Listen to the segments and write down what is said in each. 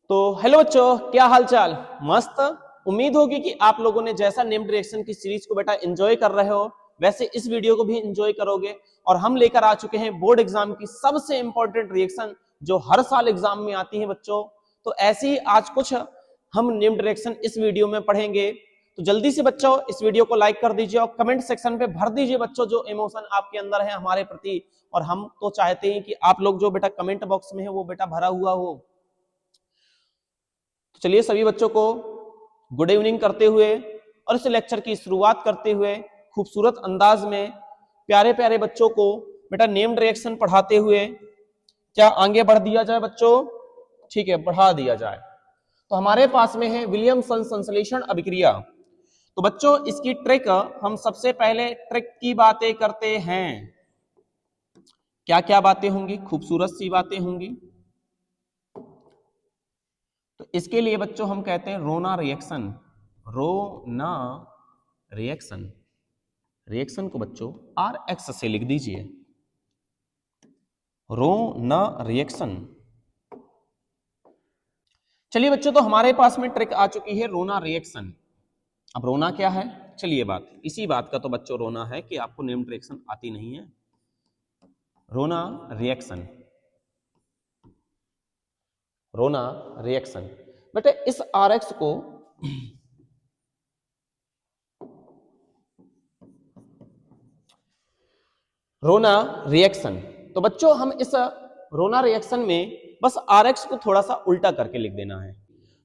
तो हेलो बच्चों, क्या हाल चाल। मस्त। उम्मीद होगी कि आप लोगों ने जैसा नेम्ड रिएक्शन की सीरीज को बेटा एंजॉय कर रहे हो वैसे इस वीडियो को भी एंजॉय करोगे। और हम लेकर आ चुके हैं बोर्ड एग्जाम की सबसे इंपॉर्टेंट रिएक्शन जो हर साल एग्जाम में आती है बच्चों। तो ऐसे ही आज कुछ हम नेम्ड रिएक्शन इस वीडियो में पढ़ेंगे। तो जल्दी से बच्चों इस वीडियो को लाइक कर दीजिए और कमेंट सेक्शन पे भर दीजिए बच्चों जो इमोशन आपके अंदर है हमारे प्रति। और हम तो चाहते हैं कि आप लोग जो बेटा कमेंट बॉक्स में है वो बेटा भरा हुआ हो। तो चलिए सभी बच्चों को गुड इवनिंग करते हुए और इस लेक्चर की शुरुआत करते हुए खूबसूरत अंदाज में प्यारे प्यारे बच्चों को बेटा नेम्ड रिएक्शन पढ़ाते हुए क्या आगे बढ़ दिया जाए बच्चों? ठीक है, बढ़ा दिया जाए। तो हमारे पास में है विलियमसन संश्लेषण अभिक्रिया। तो बच्चों इसकी ट्रिक हम सबसे पहले ट्रिक की बातें करते हैं। क्या क्या बातें होंगी? खूबसूरत सी बातें होंगी। तो इसके लिए बच्चों हम कहते हैं रोना रिएक्शन। रोना रिएक्शन। रिएक्शन को बच्चों RX से लिख दीजिए। रोना रिएक्शन। चलिए बच्चों, तो हमारे पास में ट्रिक आ चुकी है रोना रिएक्शन। अब रोना क्या है? चलिए इसी बात का तो बच्चों रोना है कि आपको नेम्ड रिएक्शन आती नहीं है। रोना रिएक्शन। रोना रिएक्शन बेटे इस RX को रोना रिएक्शन। तो बच्चों हम इस रोना रिएक्शन में बस RX को थोड़ा सा उल्टा करके लिख देना है।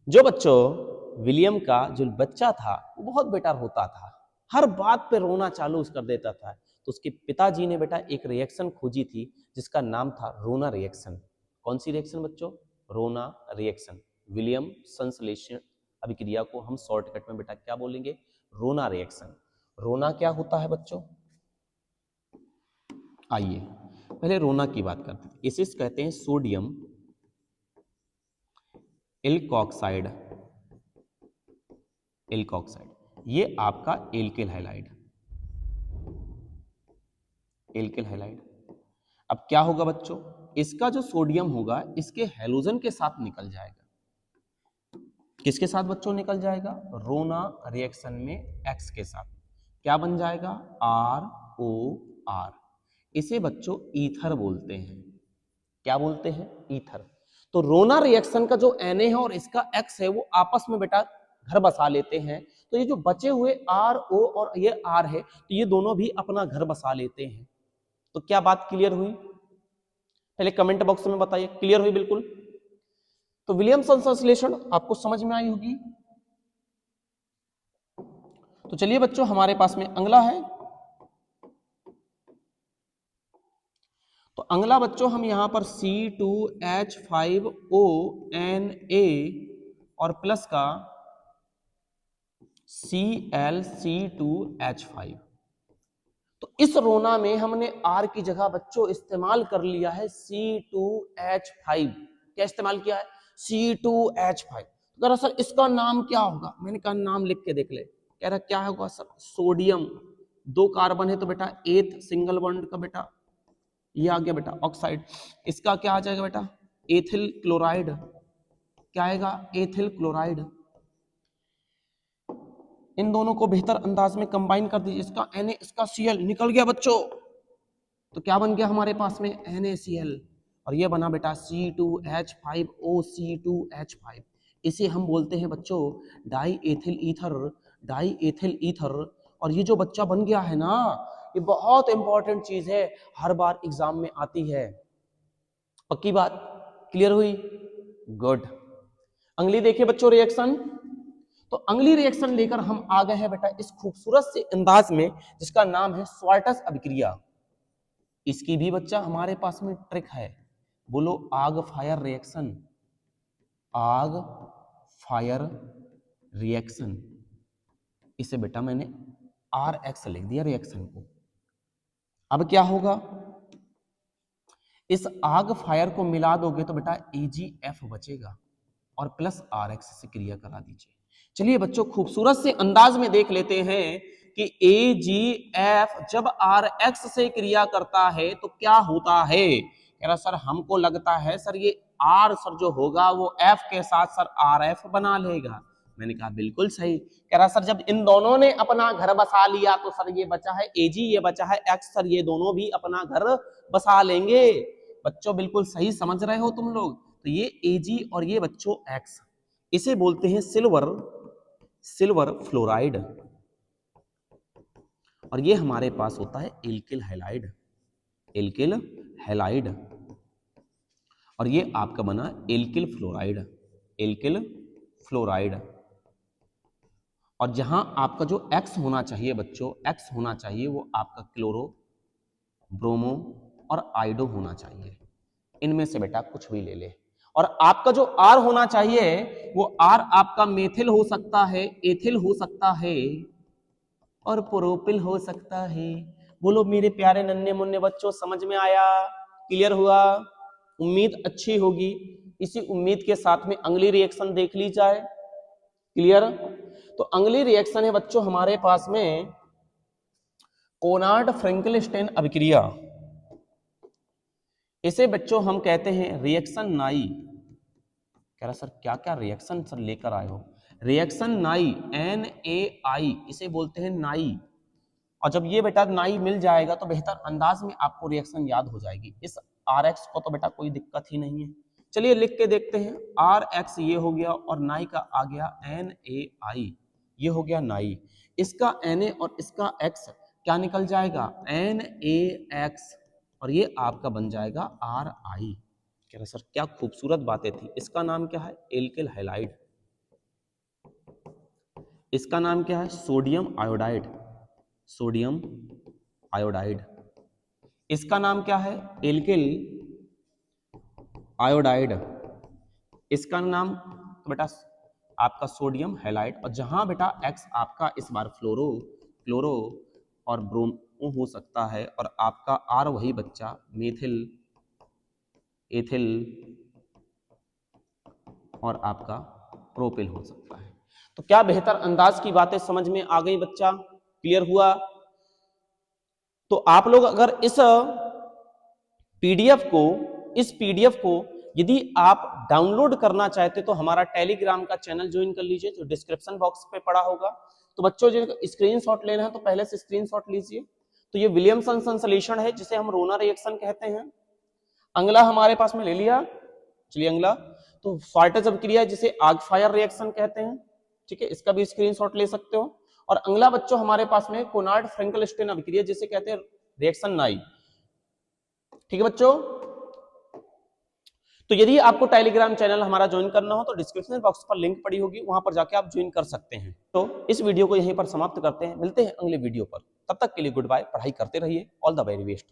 जो बच्चों विलियम का जो बच्चा था वो बहुत बेटा रोता था, हर बात पे रोना चालू कर देता था। तो उसके पिताजी ने बेटा एक रिएक्शन खोजी थी जिसका नाम था रोना रिएक्शन। कौन सी रिएक्शन बच्चों? रोना रिएक्शन। विलियम संश्लेषण अभिक्रिया को हम शॉर्टकट में बेटा क्या बोलेंगे? रोना रिएक्शन। रोना क्या होता है बच्चों? आइए पहले रोना की बात करते हैं। इसे कहते हैं सोडियम एल्कोक्साइड। एल्कोक्साइड ये आपका एल्किल हैलाइड। Alkyl halide. अब क्या होगा बच्चों? इसका जो सोडियम होगा इसके हैलोजन के साथ निकल जाएगा। किसके साथ बच्चों निकल जाएगा? रोना रिएक्शन में X के साथ। क्या बन जाएगा? ROR। इसे बच्चों ईथर बोलते हैं। क्या बोलते हैं? ईथर। तो रोना रिएक्शन का जो Na है और इसका X है वो आपस में बेटा घर बसा लेते हैं। तो ये जो बचे हुए RO और ये R है तो ये दोनों भी अपना घर बसा लेते हैं। तो क्या बात क्लियर हुई? पहले कमेंट बॉक्स में बताइए क्लियर हुई बिल्कुल। तो विलियमसन संश्लेषण आपको समझ में आई होगी। तो चलिए बच्चों हमारे पास में अगला है। तो अगला बच्चों हम यहां पर C2H5ONA और प्लस का ClC2H5। तो इस रोना में हमने R की जगह बच्चों इस्तेमाल कर लिया है C2H5। क्या इस्तेमाल किया है? C2H5। दरअसल इसका नाम क्या होगा? मैंने कहा नाम लिख के देख ले। कह रहा क्या होगा सर? सोडियम। 2 कार्बन है तो बेटा एथ सिंगल बॉन्ड का बेटा ये आ गया बेटा ऑक्साइड। इसका क्या आ जाएगा बेटा? Ethyl chloride. क्या आएगा? Ethyl chloride. इन दोनों को बेहतर अंदाज में कंबाइन कर दीजिए। इसका Na इसका Cl निकल गया बच्चों। तो क्या बन गया हमारे पास में? NaCl। और ये बना बेटा C2H5OC2H5। इसे हम बोलते हैं बच्चों die ethyl ether. Die ethyl ether. और ये जो बच्चा बन गया है ना ये बहुत इंपॉर्टेंट चीज है, हर बार एग्जाम में आती है। पक्की बात? क्लियर हुई? गुड। अगली देखिए बच्चों रिएक्शन। तो अगली रिएक्शन लेकर हम आ गए हैं बेटा इस खूबसूरत से अंदाज में जिसका नाम है स्वार्टस अभिक्रिया। इसकी भी बच्चा हमारे पास में ट्रिक है। बोलो आग फायर रिएक्शन। आग फायर रिएक्शन। इसे बेटा मैंने RX लिख दिया रिएक्शन को। अब क्या होगा? इस आग फायर को मिला दोगे तो बेटा AgF बचेगा और प्लस RX से क्रिया करा दीजिए। चलिए बच्चों खूबसूरत से अंदाज में देख लेते हैं कि AgF जब RX से क्रिया करता है तो क्या होता है। कह रहा सर हमको लगता है सर ये आर सर जो होगा वो एफ के साथ सर आर एफ बना लेगा। मैंने कहा बिल्कुल सही। कह रहा सर जब इन दोनों ने अपना घर बसा लिया तो सर ये बचा है एजी, ये बचा है एक्स, सर ये दोनों भी अपना घर बसा लेंगे। बच्चों बिल्कुल सही समझ रहे हो तुम लोग। तो ये एजी और ये बच्चों एक्स, इसे बोलते हैं सिल्वर फ्लोराइड, और ये हमारे पास होता है एल्किल हैलाइड, और ये आपका बना एल्किल फ्लोराइड। और जहां आपका जो X होना चाहिए बच्चों, X होना चाहिए वो आपका क्लोरो, ब्रोमो और आइडो होना चाहिए। इनमें से बेटा कुछ भी ले ले। और आपका जो R होना चाहिए वो R आपका मेथिल हो सकता है, एथिल हो सकता है और प्रोपिल हो सकता है। बोलो मेरे प्यारे नन्हे मुन्ने बच्चों, समझ में आया? क्लियर हुआ? उम्मीद अच्छी होगी। इसी उम्मीद के साथ में अगली रिएक्शन देख ली जाए। क्लियर? तो अगली रिएक्शन है बच्चों हमारे पास में कोनार्ड फ्रैंकलस्टाइन अभिक्रिया। इसे बच्चों हम कहते हैं रिएक्शन नाई। कह रहा सर क्या क्या रिएक्शन सर लेकर आए हो? रिएक्शन नाई, NaI, इसे बोलते हैं नाई। और जब ये बेटा नाई मिल जाएगा तो बेहतर अंदाज में आपको रिएक्शन याद हो जाएगी। इस RX को तो बेटा कोई दिक्कत ही नहीं है। चलिए लिख के देखते हैं। RX ये हो गया और नाई का आ गया NaI, ये हो गया नाई। इसका Na और इसका X क्या निकल जाएगा? NaX, और ये आपका बन जाएगा Ri। कह रहे सर क्या खूबसूरत बातें थी। इसका नाम क्या है? Alkyl halide. इसका नाम क्या है? Sodium iodide. इसका नाम क्या है? Alkyl iodide. इसका नाम तो बेटा आपका सोडियम हैलाइड। और जहां बेटा X आपका इस बार क्लोरो और ब्रोमो हो सकता है, और आपका R वही बच्चा मेथिल, एथिल और आपका प्रोपिल हो सकता है। तो क्या बेहतर अंदाज की बातें समझ में आ गई बच्चा? क्लियर हुआ? तो आप लोग अगर इस पीडीएफ को यदि आप डाउनलोड करना चाहते तो हमारा टेलीग्राम का चैनल ज्वाइन कर लीजिए, जो डिस्क्रिप्शन बॉक्स पे पड़ा होगा। तो बच्चों जो स्क्रीनशॉट लेना है तो पहले से स्क्रीनशॉट लीजिए। तो ये विलियमसन संश्लेषण है जिसे हम रोना रिएक्शन कहते हैं। अगला हमारे पास में ले लिया। चलिए अगला तो फार्टज अभिक्रिया जिसे आग फायर रिएक्शन कहते हैं। ठीक है, इसका भी स्क्रीनशॉट ले सकते हो। और अगला बच्चों हमारे पास में कोनार्ड फ्रैंकलस्टाइन अभिक्रिया जिसे कहते हैं रिएक्शन नाई। ठीक है बच्चों, तो यदि आपको टेलीग्राम चैनल हमारा ज्वाइन करना हो तो डिस्क्रिप्शन बॉक्स पर लिंक पड़ी होगी, वहां पर जाके आप ज्वाइन कर सकते हैं। तो इस वीडियो को यहीं पर समाप्त करते हैं, मिलते हैं अगले वीडियो पर। तब तक के लिए गुड बाय। पढ़ाई करते रहिए। All the very best.